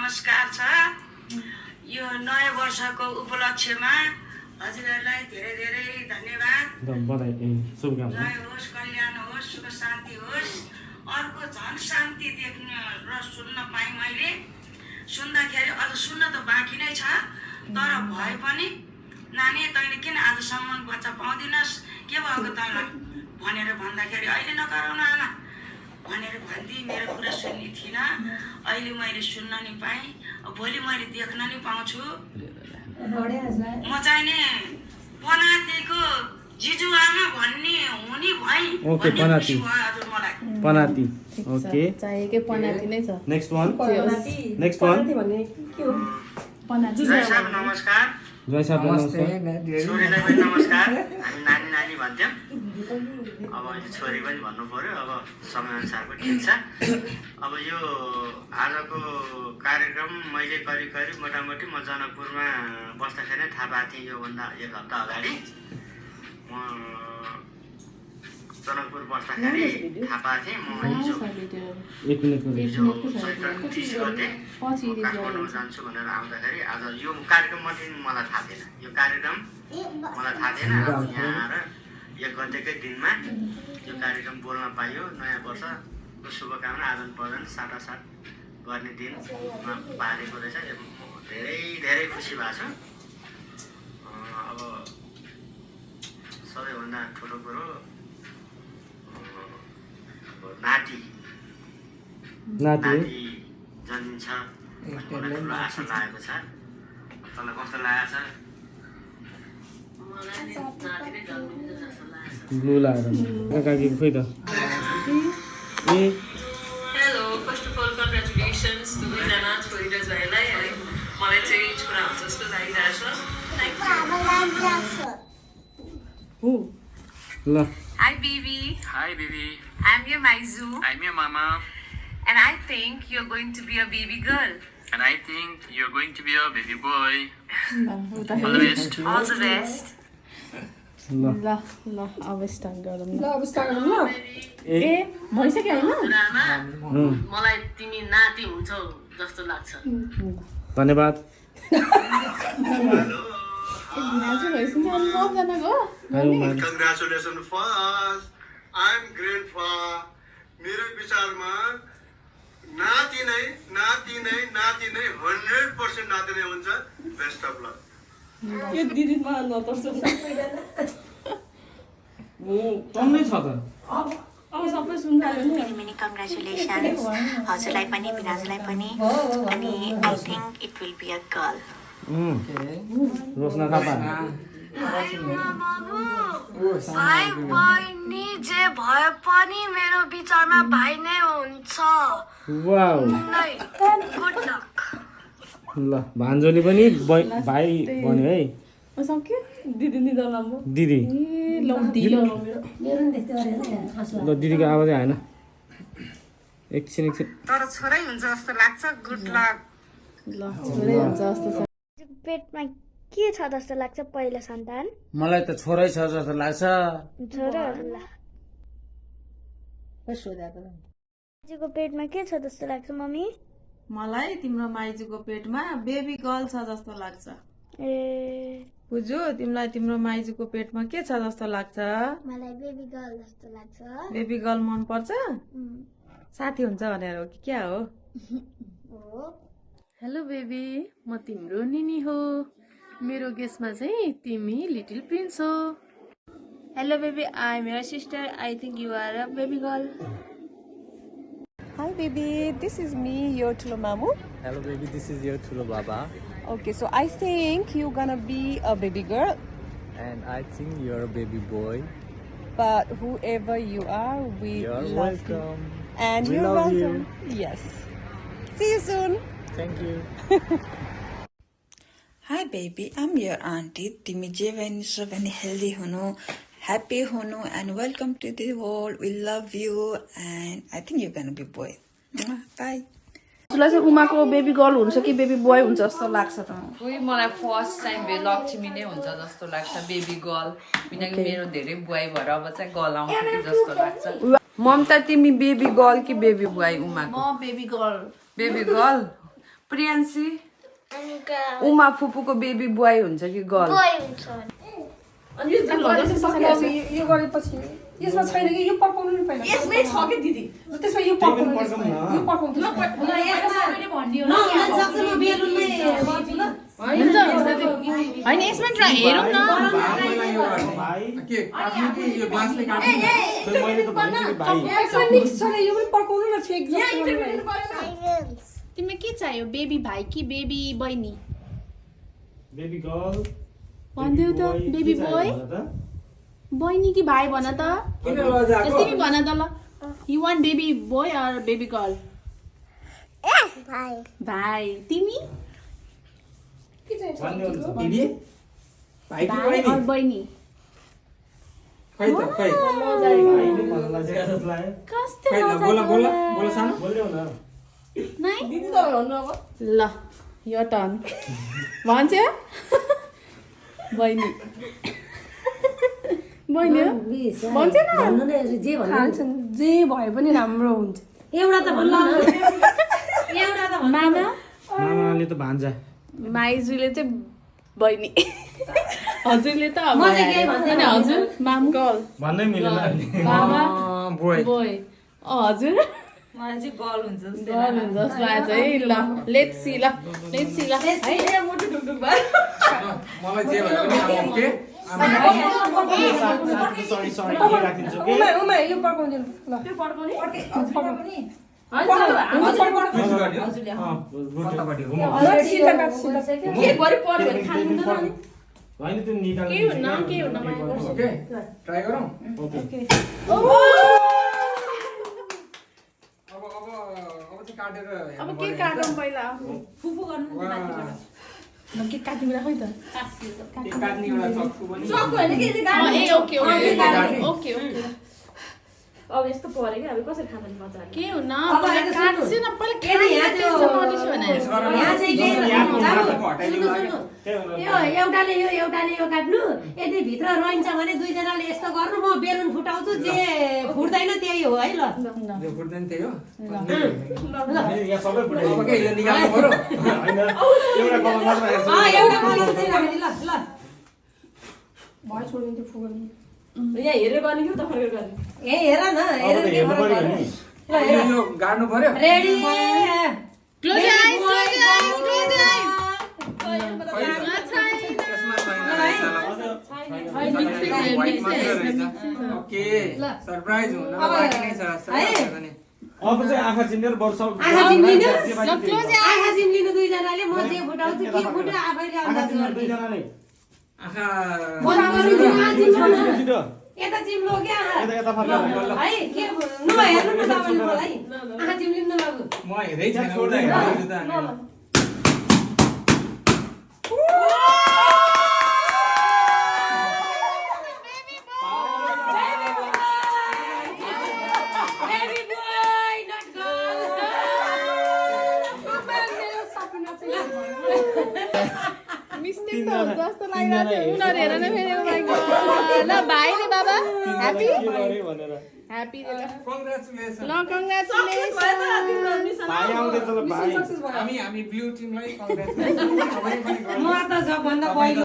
नमस्कार छ। यो नयाँ वर्षको उपलक्ष्यमा हजुरहरूलाई धेरै धेरै धन्यवाद। जय होस्, कल्याण होस्, सुख शान्ति होस्। अर्को झन् शान्ति देख्न र सुन्न पाएँ मैले। सुन्दाखेरि अझ सुन्न त बाँकी नै छ, तर भए पनि नानी तैँले किन आजसम्म बच्चा पाउँदिनस्, के भएको तँलाई भनेर भन्दाखेरि अहिले नगराउन आमा भनेर भन्दी मेरो कुरा सुन्ने थिइनँ। अहिले मैले सुन्न नि पाएँ, भोलि मैले देख्न नि पाउँछु। म चाहिँ नि पनातीको जिजु आमा भन्ने हुने भएँ। ओके, पनाती हजुर मलाई पनाती। ओके, चाहिएकै पनाती नै छ। नेक्स्ट वान भन्ने के हो? पनाती जय साहब नमस्कार। जय साहब नमस्कार। छोरीलाई पनि नमस्कार। हामी नानी नानी भन्थ्यौँ, अब अहिले छोरी पनि भन्नु पर्यो। अब समयअनुसारको ठिक छ। अब यो आजको कार्यक्रम मैले करिब करिब मोटामोटी म जनकपुरमा बस्दाखेरि नै थाहा पाएको थिएँ। योभन्दा एक हप्ता अगाडि म जनकपुर बस्दाखेरि थाहा पाएको थिएँ। म हिजो चैत्र 30 गते काठमाडौँ जान्छु भनेर आउँदाखेरि आज यो कार्यक्रम मात्रै मलाई थाहा थिएन। यो कार्यक्रम मलाई थाहा थिएन। यहाँ आएर 1 गतेकै दिनमा यो कार्यक्रम बोल्न पाइयो। नयाँ वर्षको शुभकामना आदान प्रदान साटासाट गर्ने दिनमा पालेको रहेछ। धेरै धेरै खुसी भएको छु। अब सबैभन्दा ठुलो कुरो नाति जन्मिन्छ भन्ने ठुलो आशा लागेको छ। तँलाई कस्तो लागेको छ? ब्लू लागेर काकी खोइ त ए hello, first of all congratulations दुवैजना छोरी र ज्वाइँलाई है। मलाई चाहिँ छोरा हुन्छ जस्तो लागिरहेछ। ल Hi baby, Hi baby, I'm your Maizu I'm your mama and I think you're going to be a baby girl. and I think you're going to be a baby boy. All the best. All the best. ल ल ल अब start गरौँ न। ल अब start गरौँ ल। ए भइसक्यो होइन? हजुरआमा, मलाई तिमी नाति हुन्छौ जस्तो लाग्छ। धन्यवाद। आज भइसक्यो अनि सबजनाको Congratulations first. I'm grandpa. मेरो विचारमा नाति नै 100% नाति नै हुन्छ। Best of lock. यो दिदीमा नतर्छ। टन्नै छ त। अब सबै सुन्दाले नि मेनी कङ्ग्रेचुलेसन्स हजुरलाई पनि बिराजुलाई पनि अनि I think it will be a girl. Roshana Thapa भाइ बहिनी जे भए पनि मेरो विचारमा भाइ नै हुन्छ। वाउ। Good lock. ल भान्जोले पनि भाइ भन्यो है। सक्यो दिदी निदो नम्बर दिदी ए ल दिलो मेरो नि त्यस्तै गरेर ल दिदीको आवाजै आएन। एकछिन तर छोरै हुन्छ जस्तो लाग्छ। Good lock. ल छोरै हुन्छ जस्तो छ। पेटमा के छ जस्तो लाग्छ पहिलो सन्तान? मलाई त छोरै छ जस्तो लाग्छ। छोरा ल सोधेको माइजूको पेटमा के छ जस्तो लाग्छ मम्मी? मलाई तिम्रो माइजूको पेटमा बेबी गर्ल छ जस्तो लाग्छ। ए बुझ्यो तिमीलाई तिम्रो माइजूको पेटमा के छ जस्तो लाग्छ? मलाई बेबी गर्ल जस्तो लाग्छ। बेबी गर्ल मन पर्छ? साथी हुन्छ भनेर हो कि क्या हो? हेलो बेबी, म तिम्रो निनी हो। मेरो गेसमा चाहिँ तिमी लिटिल प्रिन्स हो। Hello baby, I am your sister. I think you are a baby girl. Hi baby, this is me, your Tulo Mamu. Hello baby, this is your Tulo Baba. Okay, so I think you're gonna be a baby girl, And I think you're a baby boy. but whoever you are, we You're love welcome. you. And We you're love welcome. Yes. See you soon. Thank you. Hi baby, I'm your auntie. Timi je भने healthy हुनु, happy हुनु, and welcome to the world. We love you, and I think you're gonna be boy. Bye. उसलाई चाहिँ उमाको baby girl हुन्छ कि baby boy हुन्छ जस्तो लाग्छ त? खोइ मलाई फर्स्ट टाइम लक्ष्मी नै हुन्छ जस्तो लाग्छ, बेबी गर्ल। किनकि मेरो धेरै बुवाई भएर अब चाहिँ गर्ल आउँछ कि जस्तो लाग्छ। ममता तिमी बेबी गर्ल कि बेबी बोय उमाको? म baby girl. Baby girl Priyanshi Uma फुपूको बेबी बोय हुन्छ कि गर्ल? अनि यो गरेपछि यसमा छैन कि यो पकाउनु नि पहिला यसमै छ के दिदी त्यसमा यो पकाउनु यो पकाउनु होइन यसमा ट्राई हेरौँ न तिमीलाई के चाहियो बेबी भाइ कि बेबी बहिनी बेबी गर्ल भनिदेऊ त बेबी बोय बहिनी कि भाइ भन त तिमी भन त ल you want baby boy or baby girl भाइ तिमी भाइ अर बहिनी कस्तो ल यो टर्न भन्छ बहिनी बहिनी भन्छ न जे भए पनि राम्रो हुन्छ एउटा त भन्नु न एउटा त मामा मामाले त भान्जा माइजूले चाहिँ बहिनी हजुरले त अब अनि हजुर माम गर्ल भन्नै मिलेन मामा बोय बोय हजुर मलाई चाहिँ गर्ल हुन्छ गर्ल हुन्छ जस्तो लाग्छ है ल लेट्स सी ल है मोटो ढुकढुक भयो मलाई जे भयो पनि ओके सरी के राखिदिन्छु के उमा यो पकाउँदिन ल त्यो पकाउने होइन त्यो निकाल्नु के हुन्न ओके ट्राई गरौँ ओके अब चाहिँ काटेर अब के काटौँ पहिला फुफु गर्नु म के काट्नु राख है त काट्ने एउटा चक्कु पनि सक्नु हैन के ए ओके ओके अब यस्तो पर्यो कि अब कसरी खानु मजाले के हुन्न पहिला काट्छु न पहिला यहाँ त्यो यहाँ चाहिँ के यो एउटाले यो काट्नु यदि भित्र रहन्छ भने दुईजनाले यस्तो गर्नु म बेलुन फुटाउँछु जे फुट्दैन त्यही हो है ल यो फुट्दैन त्यही हो यहाँ सबै फुटाइ ओके यो निकाल्नु पर्यो हैन एउटा कलर मात्र राखेको छु एउटा कलर चाहिँ राख्ने ल भयो छोडिदिन्छु फुगल यहाँ हेरेर गर्ने कि त फर्केर गर्ने ए हेर न हेरेर हेर्नु पर्यो नि यो गाड्नु पर्यो रेडी क्लोज आइज ओके सरप्राइज हुन बाँकी नै छ अब चाहिँ आँखा चिन्डेर वर्ष आँखा चिम्लिनु दुईजनाले म जे फुटाउँछु के फुट्यो आफैले अन्दाज गर्ने दुईजनाले आँखा यता चिम्लो क्या यता फर्का है के नहेर्नु न तपाईँले मलाई आँखा चिम्लिनु नलागु म हेरै छैन उता हेर्छु त मिस्टेक त जस्तो लागिरहेको थियो उनीहरू हेर न फेरि ल भाइ रे बाबा ह्यापी ह्यापी रे ल कङ्ग्रेचुलेसन ल कङ्ग्रेचुलेसन भाइ आउँदै छ ल भाइ हामी ब्लू टिमलाई कङ्ग्रेचुलेसन म त सबभन्दा पहिलो